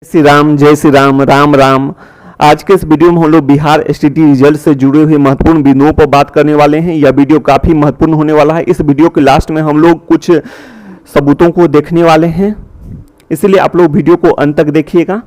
श्री राम, जय श्री राम, राम राम। आज के इस वीडियो में हम लोग बिहार एसटीटी रिजल्ट से जुड़े हुए महत्वपूर्ण बिंदुओं पर बात करने वाले हैं। यह वीडियो काफ़ी महत्वपूर्ण होने वाला है। इस वीडियो के लास्ट में हम लोग कुछ सबूतों को देखने वाले हैं, इसलिए आप लोग वीडियो को अंत तक देखिएगा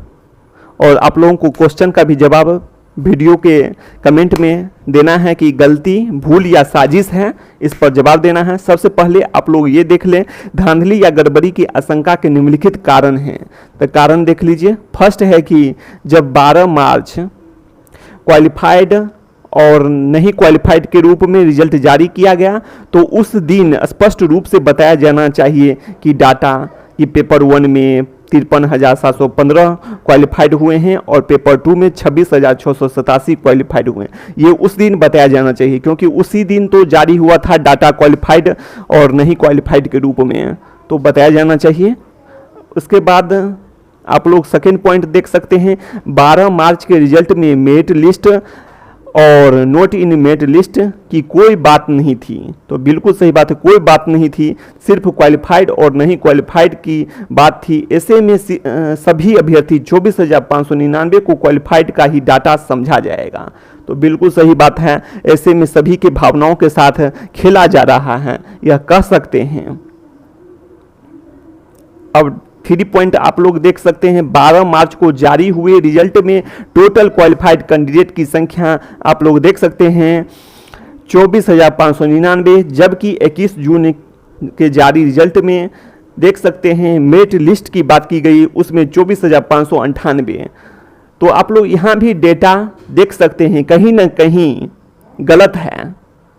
और आप लोगों को क्वेश्चन का भी जवाब वीडियो के कमेंट में देना है कि गलती, भूल या साजिश है, इस पर जवाब देना है। सबसे पहले आप लोग ये देख लें, धांधली या गड़बड़ी की आशंका के निम्नलिखित कारण हैं। तो कारण देख लीजिए। फर्स्ट है कि जब 12 मार्च क्वालिफाइड और नहीं क्वालिफाइड के रूप में रिजल्ट जारी किया गया तो उस दिन स्पष्ट रूप से बताया जाना चाहिए कि डाटा कि पेपर 1 में 53,715 क्वालिफाइड हुए हैं और पेपर 2 में 26,687 क्वालिफाइड हुए हैं। ये उस दिन बताया जाना चाहिए, क्योंकि उसी दिन तो जारी हुआ था डाटा क्वालिफाइड और नहीं क्वालिफाइड के रूप में, तो बताया जाना चाहिए। उसके बाद आप लोग सेकेंड पॉइंट देख सकते हैं, 12 मार्च के रिजल्ट में मेरिट लिस्ट और नोट इन मेरिट लिस्ट की कोई बात नहीं थी। तो बिल्कुल सही बात है, कोई बात नहीं थी, सिर्फ क्वालिफाइड और नहीं क्वालिफाइड की बात थी। ऐसे में सभी अभ्यर्थी 24,599 को क्वालिफाइड का ही डाटा समझा जाएगा। तो बिल्कुल सही बात है, ऐसे में सभी के भावनाओं के साथ खेला जा रहा है, यह कह सकते हैं। अब 3 पॉइंट आप लोग देख सकते हैं, 12 मार्च को जारी हुए रिजल्ट में टोटल क्वालिफाइड कैंडिडेट की संख्या आप लोग देख सकते हैं 24,599, जबकि 21 जून के जारी रिजल्ट में देख सकते हैं मेरिट लिस्ट की बात की गई, उसमें 24,598। तो आप लोग यहाँ भी डेटा देख सकते हैं, कहीं ना कहीं गलत है,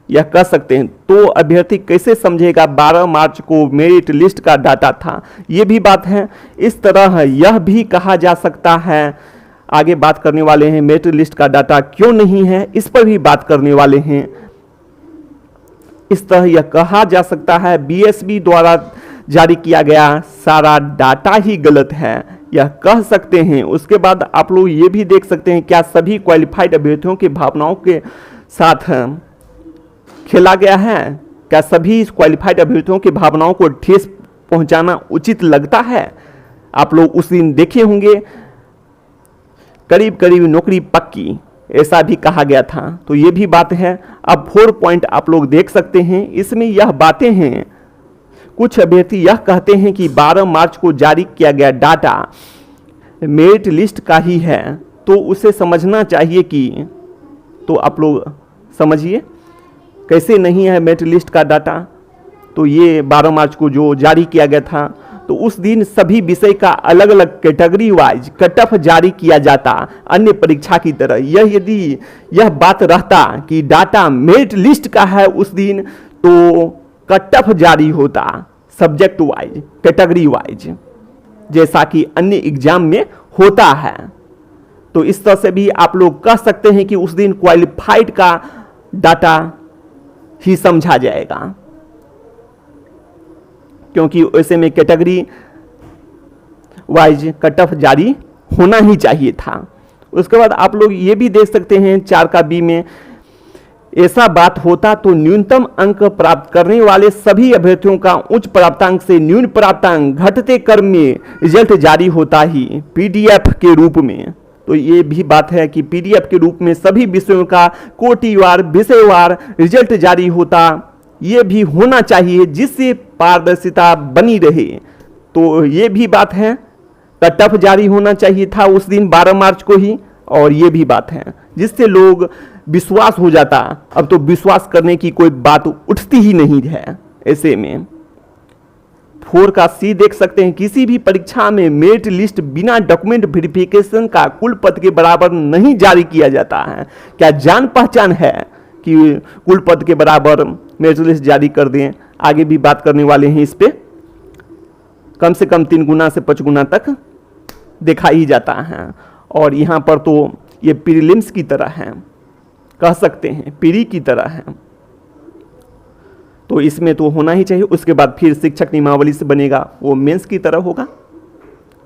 यह कह सकते हैं। तो अभ्यर्थी कैसे समझेगा 12 मार्च को मेरिट लिस्ट का डाटा था, ये भी बात है। इस तरह यह भी कहा जा सकता है, आगे बात करने वाले हैं मेरिट लिस्ट का डाटा क्यों नहीं है, इस पर भी बात करने वाले हैं। इस तरह यह कहा जा सकता है बीएसबी द्वारा जारी किया गया सारा डाटा ही गलत है, यह कह सकते हैं। उसके बाद आप लोग ये भी देख सकते हैं, क्या सभी क्वालिफाइड अभ्यर्थियों के भावनाओं के साथ खेला गया है? क्या सभी क्वालिफाइड अभ्यर्थियों की भावनाओं को ठेस पहुंचाना उचित लगता है? आप लोग उस दिन देखे होंगे, करीब करीब नौकरी पक्की, ऐसा भी कहा गया था। तो ये भी बात है। अब 4 पॉइंट आप लोग देख सकते हैं, इसमें यह बातें हैं। कुछ अभ्यर्थी यह कहते हैं कि 12 मार्च को जारी किया गया डाटा मेरिट लिस्ट का ही है, तो उसे समझना चाहिए कि, तो आप लोग समझिए कैसे नहीं है मेरिट लिस्ट का डाटा। तो ये 12 मार्च को जो जारी किया गया था, तो उस दिन सभी विषय का अलग अलग कैटेगरी वाइज कट ऑफ जारी किया जाता, अन्य परीक्षा की तरह। यदि यह बात रहता कि डाटा मेरिट लिस्ट का है उस दिन, तो कट ऑफ जारी होता सब्जेक्ट वाइज, कैटेगरी वाइज, जैसा कि अन्य एग्जाम में होता है। तो इस तरह से भी आप लोग कह सकते हैं कि उस दिन क्वालिफाइड का डाटा ही समझा जाएगा, क्योंकि ऐसे में कैटेगरी वाइज कट ऑफ जारी होना ही चाहिए था। उसके बाद आप लोग ये भी देख सकते हैं 4 का बी में, ऐसा बात होता तो न्यूनतम अंक प्राप्त करने वाले सभी अभ्यर्थियों का उच्च प्राप्तांक से न्यून प्राप्तांक घटते क्रम में रिजल्ट जारी होता ही पीडीएफ के रूप में। तो ये भी बात है कि पीडीएफ के रूप में सभी विषयों का कोटिवार विषयवार रिजल्ट जारी होता, ये भी होना चाहिए, जिससे पारदर्शिता बनी रहे। तो ये भी बात है, कट ऑफ जारी होना चाहिए था उस दिन 12 मार्च को ही, और ये भी बात है जिससे लोग विश्वास हो जाता। अब तो विश्वास करने की कोई बात उठती ही नहीं है। ऐसे में 4 का सी देख सकते हैं, किसी भी परीक्षा में मेरिट लिस्ट बिना डॉक्यूमेंट वेरिफिकेशन का कुल पद के बराबर नहीं जारी किया जाता है। क्या जान पहचान है कि कुल पद के बराबर मेरिट लिस्ट जारी कर दें? आगे भी बात करने वाले हैं इस पे। कम से कम 3 गुना से 5 गुना तक देखा ही जाता है, और यहाँ पर तो ये प्रीलिम्स की तरह है, कह सकते हैं प्री की तरह है। तो इसमें तो होना ही चाहिए। उसके बाद फिर शिक्षक नियमावली से बनेगा, वो मेंस की तरह होगा।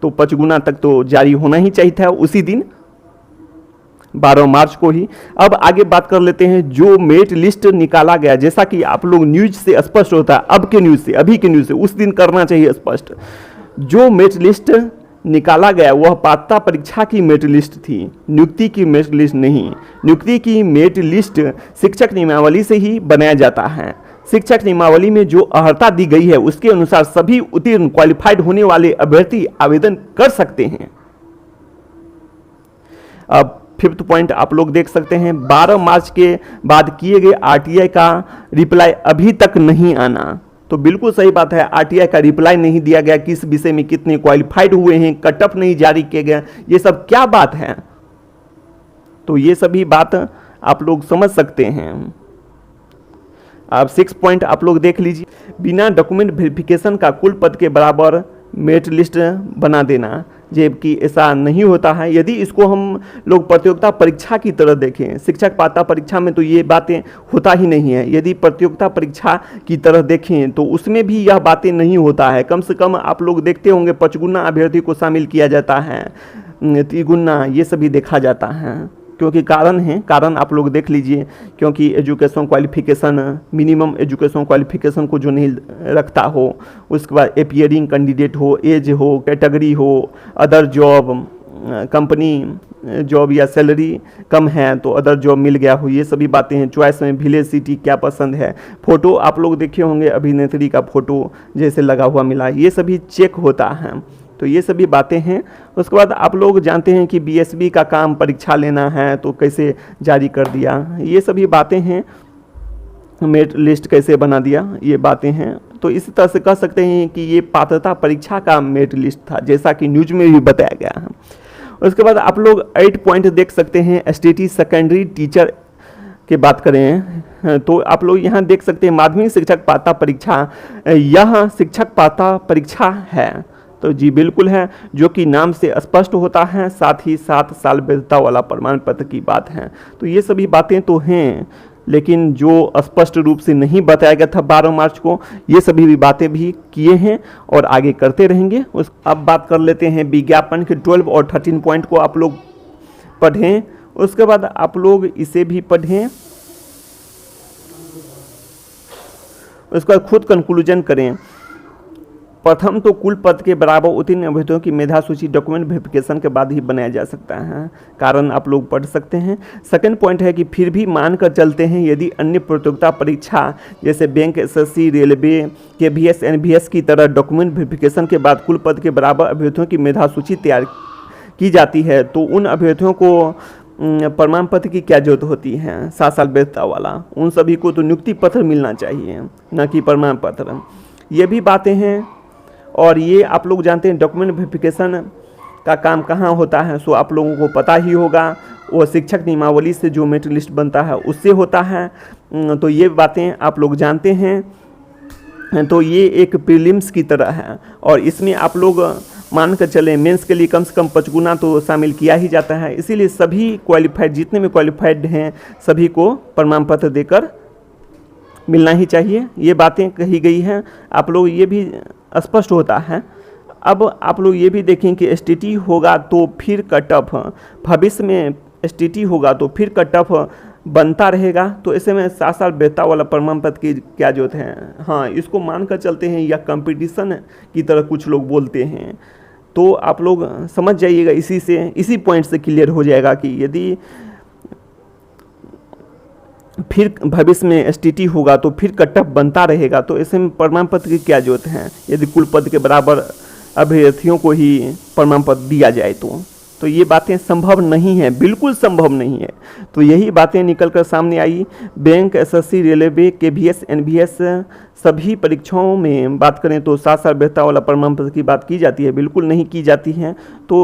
तो 5 गुना तक तो जारी होना ही चाहिए था उसी दिन 12 मार्च को ही। अब आगे बात कर लेते हैं, जो मेरिट लिस्ट निकाला गया, जैसा कि आप लोग न्यूज से स्पष्ट होता है, अब के न्यूज से, अभी के न्यूज से, उस दिन करना चाहिए स्पष्ट। जो मेरिट लिस्ट निकाला गया वह पात्रता परीक्षा की मेरिट लिस्ट थी, नियुक्ति की मेरिट लिस्ट नहीं। नियुक्ति की मेरिट लिस्ट शिक्षक नियमावली से ही बनाया जाता है। शिक्षक नियमावली में जो अर्हता दी गई है उसके अनुसार सभी उत्तीर्ण क्वालिफाइड होने वाले अभ्यर्थी आवेदन कर सकते हैं। अब 5th पॉइंट आप लोग देख सकते हैं, 12 मार्च के बाद किए गए आरटीआई का रिप्लाई अभी तक नहीं आना। तो बिल्कुल सही बात है, आरटीआई का रिप्लाई नहीं दिया गया, किस विषय में कितने क्वालिफाइड हुए हैं, कट ऑफ नहीं जारी किए गए, ये सब क्या बात है। तो ये सभी बात आप लोग समझ सकते हैं। अब 6 पॉइंट आप लोग देख लीजिए, बिना डॉक्यूमेंट वेरिफिकेशन का कुल पद के बराबर मेरिट लिस्ट बना देना, जबकि ऐसा नहीं होता है। यदि इसको हम लोग प्रतियोगिता परीक्षा की तरह देखें, शिक्षक पात्रता परीक्षा में तो ये बातें होता ही नहीं है। यदि प्रतियोगिता परीक्षा की तरह देखें तो उसमें भी यह बातें नहीं होता है। कम से कम आप लोग देखते होंगे 55 अभ्यर्थी को शामिल किया जाता है, 3 ये सभी देखा जाता है। क्योंकि कारण आप लोग देख लीजिए, क्योंकि education qualification, minimum education qualification को जो नहीं रखता हो, उसके बाद अपीयरिंग कैंडिडेट हो, एज हो, कैटेगरी हो, अदर जॉब, कंपनी जॉब या सैलरी कम है तो अदर जॉब मिल गया हो, ये सभी बातें हैं। चॉइस में विलेज सिटी क्या पसंद है, फ़ोटो आप लोग देखे होंगे अभिनेत्री का फ़ोटो जैसे लगा हुआ मिला, ये सभी चेक होता है। तो ये सभी बातें हैं। उसके बाद आप लोग जानते हैं कि बीएसबी का काम परीक्षा लेना है तो कैसे जारी कर दिया, ये सभी बातें हैं। मेरिट लिस्ट कैसे बना दिया, ये बातें हैं। तो इसी तरह से कह सकते हैं कि ये पात्रता परीक्षा का मेरिट लिस्ट था, जैसा कि न्यूज में भी बताया गया है। उसके बाद आप लोग 8 पॉइंट देख सकते हैं, एसटीटी सेकेंडरी टीचर की बात करें तो आप लोग यहाँ देख सकते हैं माध्यमिक शिक्षक पात्रता परीक्षा, यह शिक्षक पात्रता परीक्षा है। तो जी बिल्कुल है, जो कि नाम से स्पष्ट होता है, साथ ही 7 साल वैधता वाला प्रमाण पत्र की बात है। तो ये सभी बातें तो हैं, लेकिन जो स्पष्ट रूप से नहीं बताया गया था 12 मार्च को, ये सभी भी बातें भी किए हैं और आगे करते रहेंगे। अब बात कर लेते हैं विज्ञापन के 12 और 13 पॉइंट को आप लोग पढ़ें, उसके बाद आप लोग इसे भी पढ़ें, उसका खुद कंक्लूजन करें। प्रथम तो कुल पद के बराबर उत्तीर्ण अभ्यर्थियों की मेधा सूची डॉक्यूमेंट वेरिफिकेशन के बाद ही बनाया जा सकता है, कारण आप लोग पढ़ सकते हैं। सेकंड पॉइंट है कि फिर भी मानकर चलते हैं यदि अन्य प्रतियोगिता परीक्षा जैसे bank, SSC, railway, KVS, NVS की तरह डॉक्यूमेंट वेरिफिकेशन के बाद कुल पद के बराबर अभ्यर्थियों की मेधा सूची तैयार की जाती है तो उन अभ्यर्थियों को प्रमाण पत्र की क्या जरूरत होती है, 7 साल वैधता वाला। उन सभी को तो नियुक्ति पत्र मिलना चाहिए, न कि प्रमाण पत्र। ये भी बातें हैं। और ये आप लोग जानते हैं डॉक्यूमेंट वेरिफिकेशन का काम कहाँ होता है, सो आप लोगों को पता ही होगा, वो शिक्षक नियमावली से जो मेरिट लिस्ट बनता है उससे होता है। तो ये बातें आप लोग जानते हैं। तो ये एक प्रीलिम्स की तरह है और इसमें आप लोग मान कर चलें मेंस के लिए कम से कम 5 तो शामिल किया ही जाता है। इसीलिए सभी क्वालिफाइड, जितने भी क्वालिफाइड हैं, सभी को प्रमाण पत्र देकर मिलना ही चाहिए। ये बातें कही गई हैं, आप लोग ये भी स्पष्ट होता है। अब आप लोग ये भी देखें कि एसटीटी होगा तो फिर कट ऑफ, भविष्य में एसटीटी होगा तो फिर कट ऑफ बनता रहेगा, तो ऐसे में 7 साल वैधता वाला प्रमाण पत्र की क्या जरूरत है। हाँ, इसको मान कर चलते हैं या कंपटीशन की तरह कुछ लोग बोलते हैं। तो आप लोग समझ जाइएगा, इसी पॉइंट से क्लियर हो जाएगा कि यदि फिर भविष्य में एसटीटी होगा तो फिर कट ऑफ बनता रहेगा, तो ऐसे में प्रमाण पत्र की क्या जरूरत है यदि कुल पद के बराबर अभ्यर्थियों को ही प्रमाण पत्र दिया जाए तो ये बातें संभव नहीं है, बिल्कुल संभव नहीं है। तो यही बातें निकल कर सामने आई। Bank, SSC, railway, KVS, NVS सभी परीक्षाओं में बात करें तो 7 साल वैधता वाला प्रमाण पत्र की बात की जाती है, बिल्कुल नहीं की जाती है। तो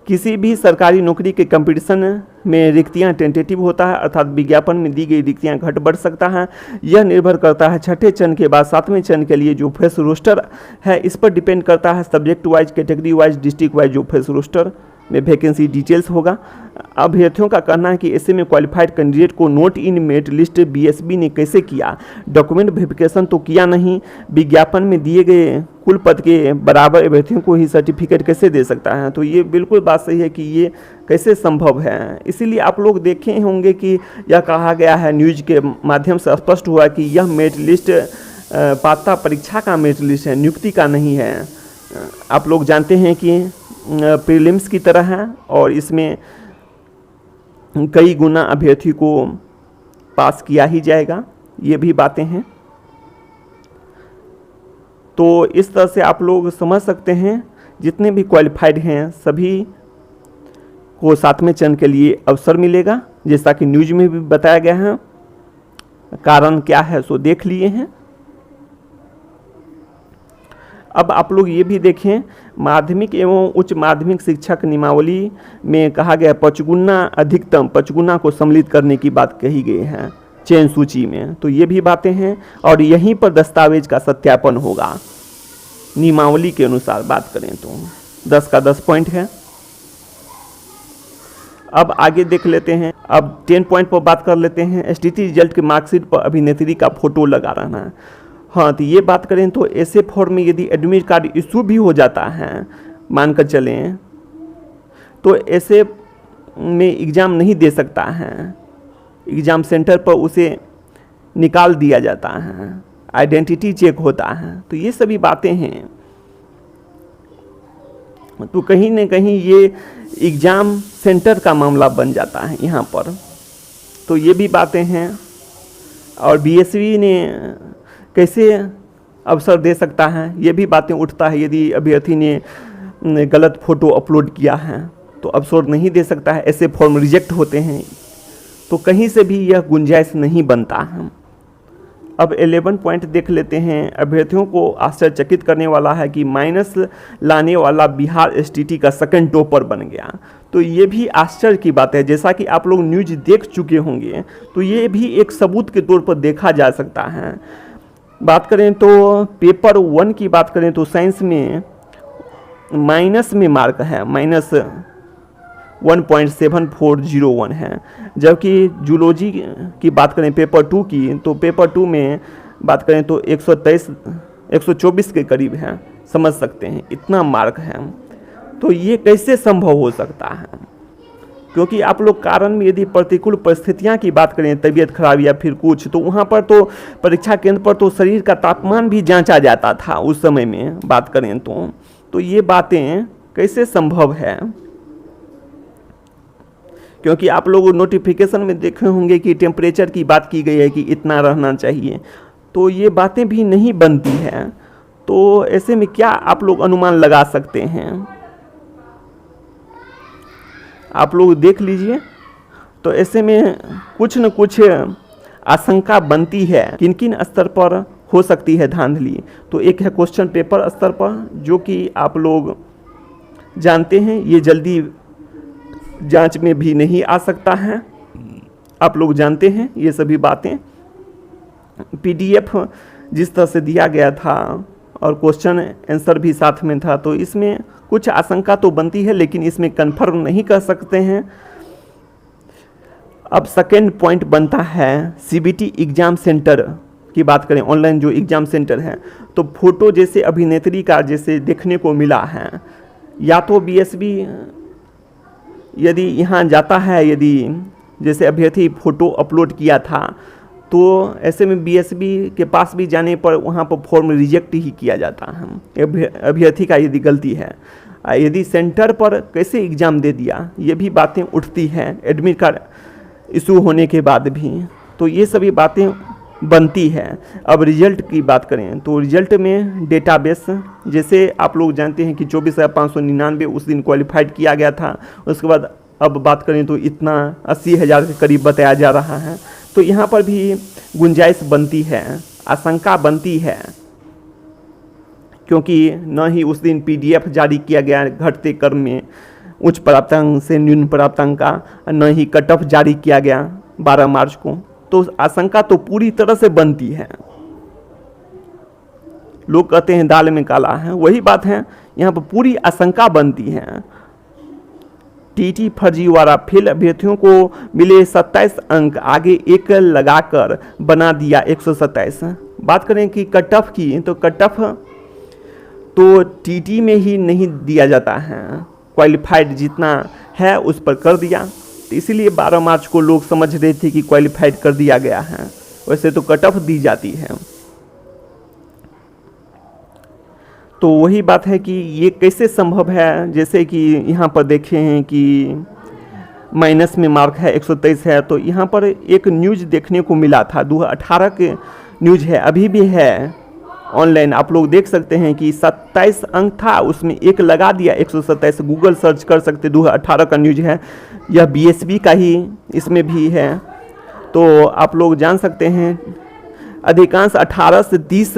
किसी भी सरकारी नौकरी के कंपटीशन में रिक्तियां टेंटेटिव होता है, अर्थात विज्ञापन में दी गई रिक्तियां घट बढ़ सकता है। यह निर्भर करता है 6ठे चरण के बाद 7वें चरण के लिए जो फेस रोस्टर है, इस पर डिपेंड करता है। Subject wise, category wise, district wise जो फेस रोस्टर में वैकेंसी डिटेल्स होगा। अभ्यर्थियों का कहना है कि ऐसे में क्वालिफाइड कैंडिडेट को note in merit list BSB ने कैसे किया, डॉक्यूमेंट वेरिफिकेशन तो किया नहीं, विज्ञापन में दिए गए कुल पद के बराबर अभ्यर्थियों को ही सर्टिफिकेट कैसे दे सकता है। तो ये बिल्कुल बात सही है कि ये कैसे संभव है। इसीलिए आप लोग देखे होंगे कि यह कहा गया है, न्यूज के माध्यम से स्पष्ट हुआ कि यह मेरिट लिस्ट पात्रता परीक्षा का मेरिट लिस्ट है, नियुक्ति का नहीं है। आप लोग जानते हैं कि प्रीलिम्स की तरह है और इसमें कई गुना अभ्यर्थी को पास किया ही जाएगा, ये भी बातें हैं। तो इस तरह से आप लोग समझ सकते हैं जितने भी क्वालिफाइड हैं सभी को 7वें चरण के लिए अवसर मिलेगा, जैसा कि न्यूज में भी बताया गया है। कारण क्या है सो देख लिए हैं। अब आप लोग ये भी देखें, माध्यमिक एवं उच्च माध्यमिक शिक्षक नियमावली में कहा गया 55 अधिकतम 55 को सम्मिलित करने की बात कही गई है चयन सूची में। तो ये भी बातें हैं और यहीं पर दस्तावेज का सत्यापन होगा नियमावली के अनुसार बात करें तो 10 का 10 पॉइंट है। अब आगे देख लेते हैं, अब 10 पॉइंट पर बात कर लेते हैं। एसटीटी रिजल्ट के मार्कशीट पर अभिनेत्री का फोटो लगा रहना है। हाँ, तो ये बात करें तो ऐसे फॉर्म में यदि एडमिट कार्ड इशू भी हो जाता है, मानकर चलें, तो ऐसे में एग्ज़ाम नहीं दे सकता है, एग्ज़ाम सेंटर पर उसे निकाल दिया जाता है, आइडेंटिटी चेक होता है। तो ये सभी बातें हैं। तो कहीं न कहीं ये एग्ज़ाम सेंटर का मामला बन जाता है यहाँ पर। तो ये भी बातें हैं। और बीएसवी ने कैसे अवसर दे सकता है, ये भी बातें उठता है। यदि अभ्यर्थी ने गलत फ़ोटो अपलोड किया है तो अवसर नहीं दे सकता है, ऐसे फॉर्म रिजेक्ट होते हैं। तो कहीं से भी यह गुंजाइश नहीं बनता है। अब 11 पॉइंट देख लेते हैं। अभ्यर्थियों को आश्चर्यचकित करने वाला है कि माइनस लाने वाला बिहार एसटीटी का सेकंड टॉपर बन गया। तो ये भी आश्चर्य की बात है। जैसा कि आप लोग न्यूज देख चुके होंगे, तो ये भी एक सबूत के तौर पर देखा जा सकता है। बात करें तो पेपर 1 की बात करें तो साइंस में माइनस में मार्क है, माइनस 1.7401 है। जबकि जूलॉजी की बात करें पेपर 2 की, तो पेपर 2 में बात करें तो 124 के करीब है। समझ सकते हैं इतना मार्क है। तो ये कैसे संभव हो सकता है? क्योंकि आप लोग कारण में यदि प्रतिकूल परिस्थितियां की बात करें, तबीयत खराब या फिर कुछ, तो वहाँ पर तो परीक्षा केंद्र पर तो शरीर का तापमान भी जांचा जाता था उस समय में बात करें तो ये बातें कैसे संभव है? क्योंकि आप लोग नोटिफिकेशन में देखे होंगे कि टेम्परेचर की बात की गई है कि इतना रहना चाहिए, तो ये बातें भी नहीं बनती है। तो ऐसे में क्या आप लोग अनुमान लगा सकते हैं? आप लोग देख लीजिए। तो ऐसे में कुछ न कुछ आशंका बनती है, किन किन स्तर पर हो सकती है धांधली। तो एक है क्वेश्चन पेपर स्तर पर, जो कि आप लोग जानते हैं ये जल्दी जांच में भी नहीं आ सकता है। आप लोग जानते हैं ये सभी बातें। पीडीएफ जिस तरह से दिया गया था और क्वेश्चन आंसर भी साथ में था, तो इसमें कुछ आशंका तो बनती है, लेकिन इसमें कंफर्म नहीं कर सकते हैं। अब सेकेंड पॉइंट बनता है सीबीटी एग्ज़ाम सेंटर की बात करें, ऑनलाइन जो एग्ज़ाम सेंटर है, तो फोटो जैसे अभिनेत्री का जैसे देखने को मिला है, या तो बीएसबी यदि यहाँ जाता है, यदि जैसे अभ्यर्थी फ़ोटो अपलोड किया था, तो ऐसे में बीएसबी के पास भी जाने पर वहाँ पर फॉर्म रिजेक्ट ही किया जाता है अभ्यर्थी का यदि गलती है। यदि सेंटर पर कैसे एग्ज़ाम दे दिया, ये भी बातें उठती हैं एडमिट कार्ड इशू होने के बाद भी। तो ये सभी बातें बनती है। अब रिजल्ट की बात करें तो रिजल्ट में डेटाबेस, जैसे आप लोग जानते हैं कि 24,599 उस दिन क्वालिफाइड किया गया था। उसके बाद अब बात करें तो इतना 80,000 के करीब बताया जा रहा है। तो यहाँ पर भी गुंजाइश बनती है, आशंका बनती है, क्योंकि न ही उस दिन पीडीएफ जारी किया गया घटते क्रम में उच्च प्राप्तांक से न्यून प्राप्तांक का, न ही कट ऑफ जारी किया गया 12 मार्च को। तो आशंका तो पूरी तरह से बनती है। लोग कहते हैं दाल में काला है, वही बात है, यहाँ पर पूरी आशंका बनती है। टीटी फर्जीवाड़ा, फेल अभ्यर्थियों को मिले 27 अंक, आगे एक लगाकर बना दिया 127। बात करें कि कट ऑफ की, तो कट ऑफ तो टीटी में ही नहीं दिया जाता है, क्वालिफाइड जितना है उस पर कर दिया। तो इसीलिए 12 मार्च को लोग समझ रहे थे कि क्वालिफाइड कर दिया गया है, वैसे तो कट ऑफ दी जाती है। तो वही बात है कि ये कैसे संभव है। जैसे कि यहाँ पर देखे हैं कि माइनस में मार्क है 123 है, तो यहाँ पर एक न्यूज़ देखने को मिला था 2018 के न्यूज़ है, अभी भी है ऑनलाइन, आप लोग देख सकते हैं कि 27 अंक था, उसमें एक लगा दिया 127। गूगल सर्च कर सकते, 2018 का न्यूज़ है, यह बीएसबी का ही इसमें भी है। तो आप लोग जान सकते हैं अधिकांश 18 से 30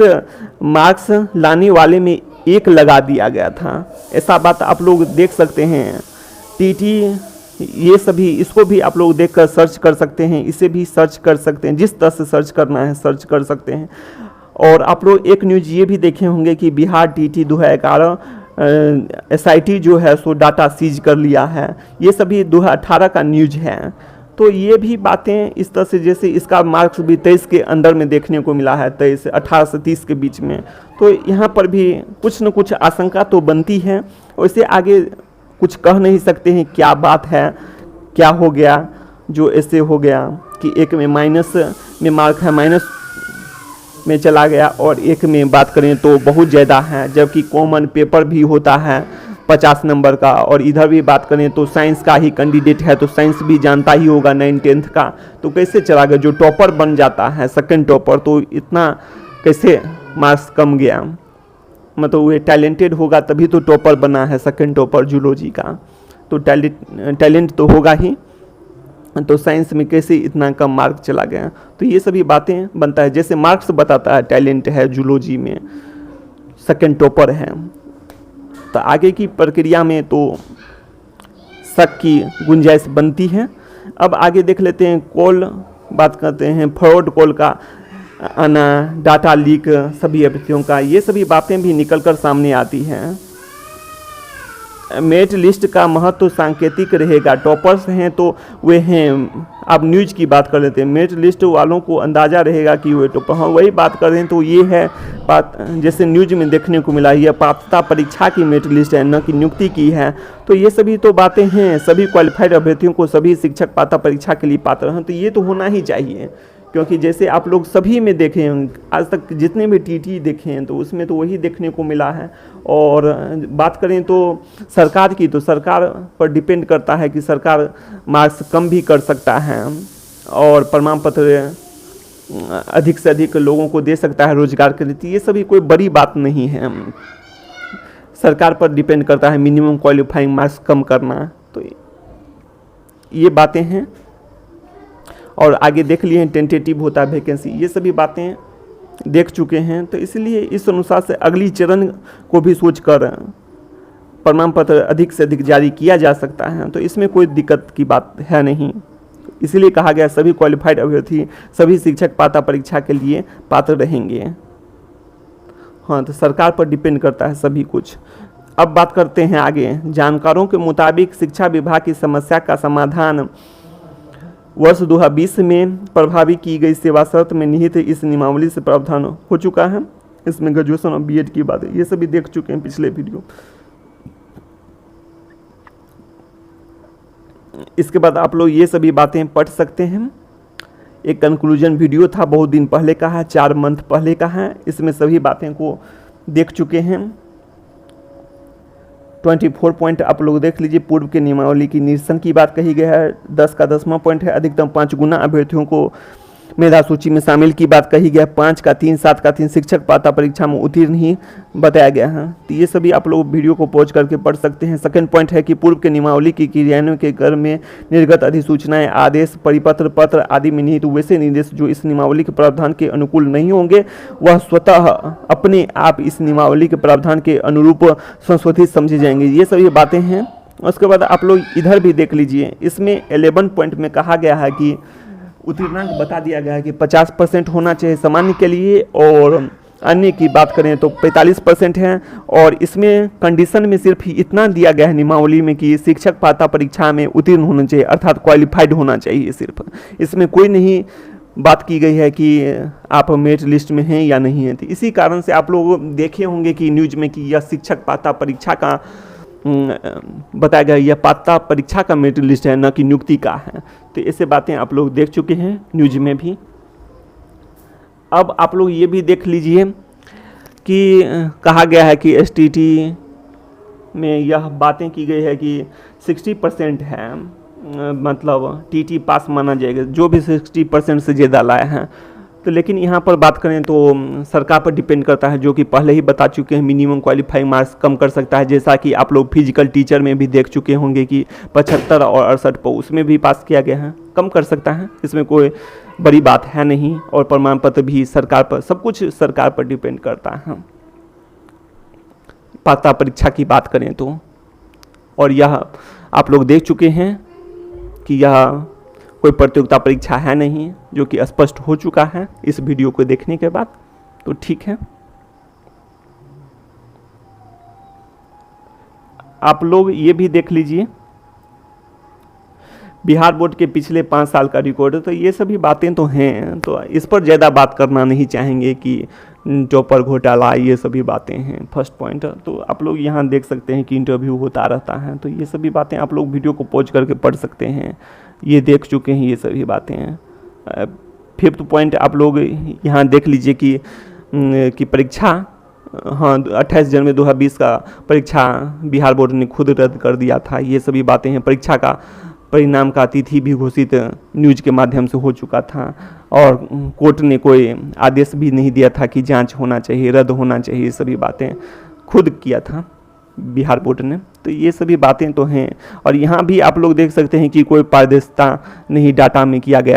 मार्क्स लाने वाले में एक लगा दिया गया था, ऐसा बात आप लोग देख सकते हैं। टीटी ये सभी, इसको भी आप लोग देखकर सर्च कर सकते हैं, इसे भी सर्च कर सकते हैं, जिस तरह से सर्च करना है सर्च कर सकते हैं। और आप लोग एक न्यूज़ ये भी देखे होंगे कि बिहार टीटी 2011 एसआईटी जो है सो डाटा सीज कर लिया है, ये सभी 2018 का न्यूज़ है। तो ये भी बातें इस तरह से, जैसे इसका मार्क्स भी 23 के अंदर में देखने को मिला है, 23 18 से 30 के बीच में, तो यहाँ पर भी कुछ न कुछ आशंका तो बनती है। वैसे आगे कुछ कह नहीं सकते हैं क्या बात है, क्या हो गया जो ऐसे हो गया कि एक में माइनस में मार्क है, माइनस में चला गया, और एक में बात करें तो बहुत ज़्यादा है, जबकि कॉमन पेपर भी होता है 50 नंबर का। और इधर भी बात करें तो साइंस का ही कैंडिडेट है, तो साइंस भी जानता ही होगा 9-10 का, तो कैसे चला गया। जो टॉपर बन जाता है सेकंड टॉपर, तो इतना कैसे मार्क्स कम गया, मतलब वो टैलेंटेड होगा तभी तो टॉपर बना है, सेकंड टॉपर जूलॉजी का, तो टैलेंट तो होगा ही, तो साइंस में कैसे इतना कम मार्क चला गया। तो ये सभी बातें बनता है, जैसे मार्क्स बताता है टैलेंट है जूलॉजी में, सेकंड टॉपर है, तो आगे की प्रक्रिया में तो शक की गुंजाइश बनती है। अब आगे देख लेते हैं कॉल, बात करते हैं फ्रॉड कॉल का आना, डाटा लीक सभी अभ्यर्थियों का, ये सभी बातें भी निकलकर सामने आती हैं। मेरिट लिस्ट का महत्व सांकेतिक रहेगा, टॉपर्स हैं तो वे हैं। आप न्यूज़ की बात कर लेते हैं, मेरिट लिस्ट वालों को अंदाज़ा रहेगा कि वे टॉपर, हाँ वही बात कर रहे हैं। तो ये है बात, जैसे न्यूज़ में देखने को मिला, यह पात्रता परीक्षा की मेरिट लिस्ट है, न कि नियुक्ति की है। तो ये सभी तो बातें हैं, सभी क्वालिफाइड अभ्यर्थियों को सभी शिक्षक पात्रता परीक्षा के लिए पात्र हैं, तो ये तो होना ही चाहिए। क्योंकि जैसे आप लोग सभी में देखे हैं, आज तक जितने भी टीटी देखे हैं, तो उसमें तो वही देखने को मिला है। और बात करें तो सरकार की, तो सरकार पर डिपेंड करता है कि सरकार मार्क्स कम भी कर सकता है और प्रमाण पत्र अधिक से अधिक लोगों को दे सकता है रोजगार के लिए। ये सभी कोई बड़ी बात नहीं है, सरकार पर डिपेंड करता है मिनिमम क्वालिफाइंग मार्क्स कम करना। तो ये बातें हैं, और आगे देख लिए हैं टेंटेटिव होता है वैकेंसी, ये सभी बातें देख चुके हैं। तो इसलिए इस अनुसार से अगली चरण को भी सोचकर प्रमाण पत्र अधिक से अधिक जारी किया जा सकता है, तो इसमें कोई दिक्कत की बात है नहीं। इसलिए कहा गया सभी क्वालिफाइड अभ्यर्थी सभी शिक्षक पात्रता परीक्षा के लिए पात्र रहेंगे। हाँ, तो सरकार पर डिपेंड करता है सभी कुछ। अब बात करते हैं आगे। जानकारों के मुताबिक शिक्षा विभाग की समस्या का समाधान वर्ष 2020 में प्रभावी की गई सेवा शर्त में निहित इस नियमावली से प्रावधान हो चुका है। इसमें ग्रेजुएशन और बीएड की बात है, ये सभी देख चुके हैं पिछले वीडियो। इसके बाद आप लोग ये सभी बातें पढ़ सकते हैं। एक कंक्लूजन वीडियो था, बहुत दिन पहले का है, 4 मंथ पहले का है, इसमें सभी बातें को देख चुके हैं। 24 पॉइंट आप लोग देख लीजिए। पूर्व के नियमावली की निरसन की बात कही गई है। 10 का 10वां पॉइंट है, अधिकतम 5 गुना अभ्यर्थियों को मेधा सूची में शामिल की बात कही गई है। 5 का 3, 7 का 3 शिक्षक पात्रता परीक्षा में उत्तीर्ण ही बताया गया है। तो ये सभी आप लोग वीडियो को पॉज करके पढ़ सकते हैं। सेकंड पॉइंट है कि पूर्व के नियमावली की क्रियान्वयन के क्रम में निर्गत अधिसूचनाएं, आदेश, परिपत्र, पत्र आदि में निहित वैसे निर्देश जो इस नियमावली के प्रावधान के अनुकूल नहीं होंगे, वह स्वतः अपने आप इस नियमावली के प्रावधान के अनुरूप संशोधित समझे जाएंगे। ये सभी बातें हैं। उसके बाद आप लोग इधर भी देख लीजिए। इसमें 11 पॉइंट में कहा गया है कि उत्तीर्णांक बता दिया गया है कि 50% होना चाहिए सामान्य के लिए, और अन्य की बात करें तो 45% है। और इसमें कंडीशन में सिर्फ इतना दिया गया है नियमावली में कि शिक्षक पात्रता परीक्षा में उत्तीर्ण होना चाहिए, अर्थात क्वालिफाइड होना चाहिए सिर्फ। इसमें कोई नहीं बात की गई है कि आप मेरिट लिस्ट में हैं या नहीं हैं। तो इसी कारण से आप लोग देखे होंगे कि न्यूज में कि यह शिक्षक पात्रता परीक्षा का बताया गया, यह पात्रता परीक्षा का मेरिट लिस्ट है, न कि नियुक्ति का है। तो ऐसे बातें आप लोग देख चुके हैं न्यूज में भी। अब आप लोग ये भी देख लीजिए कि कहा गया है कि एसटीटी में यह बातें की गई है कि 60% है, मतलब टीटी पास माना जाएगा जो भी 60% से ज़्यादा लाए हैं। तो लेकिन यहाँ पर बात करें तो सरकार पर डिपेंड करता है, जो कि पहले ही बता चुके हैं मिनिमम क्वालिफाइंग मार्क्स कम कर सकता है। जैसा कि आप लोग फिजिकल टीचर में भी देख चुके होंगे कि 75 और 68 पर उसमें भी पास किया गया है, कम कर सकता है, इसमें कोई बड़ी बात है नहीं। और प्रमाण पत्र भी सरकार पर, सब कुछ सरकार पर डिपेंड करता है। पात्रता परीक्षा की बात करें तो, और यह आप लोग देख चुके हैं कि यह कोई प्रतियोगिता परीक्षा है नहीं, जो कि स्पष्ट हो चुका है इस वीडियो को देखने के बाद। तो ठीक है, आप लोग ये भी देख लीजिए बिहार बोर्ड के पिछले 5 साल का रिकॉर्ड। तो ये सभी बातें तो हैं, तो इस पर ज़्यादा बात करना नहीं चाहेंगे कि टॉपर घोटाला, ये सभी बातें हैं फर्स्ट पॉइंट। तो आप लोग यहाँ देख सकते हैं कि इंटरव्यू होता रहता है, तो ये सभी बातें आप लोग वीडियो को पॉज करके पढ़ सकते हैं, ये देख चुके हैं ये सभी बातें हैं। फिफ्थ पॉइंट आप लोग यहाँ देख लीजिए कि परीक्षा, हाँ 28 जनवरी 2020 का परीक्षा बिहार बोर्ड ने खुद रद्द कर दिया था, ये सभी बातें हैं। परीक्षा का परिणाम का तिथि भी घोषित न्यूज के माध्यम से हो चुका था, और कोर्ट ने कोई आदेश भी नहीं दिया था कि जांच होना चाहिए, रद्द होना चाहिए, ये सभी बातें खुद किया था बिहार बोर्ड ने। तो ये सभी बातें तो हैं। और यहाँ भी आप लोग देख सकते हैं कि कोई पारदर्शिता नहीं डाटा में किया गया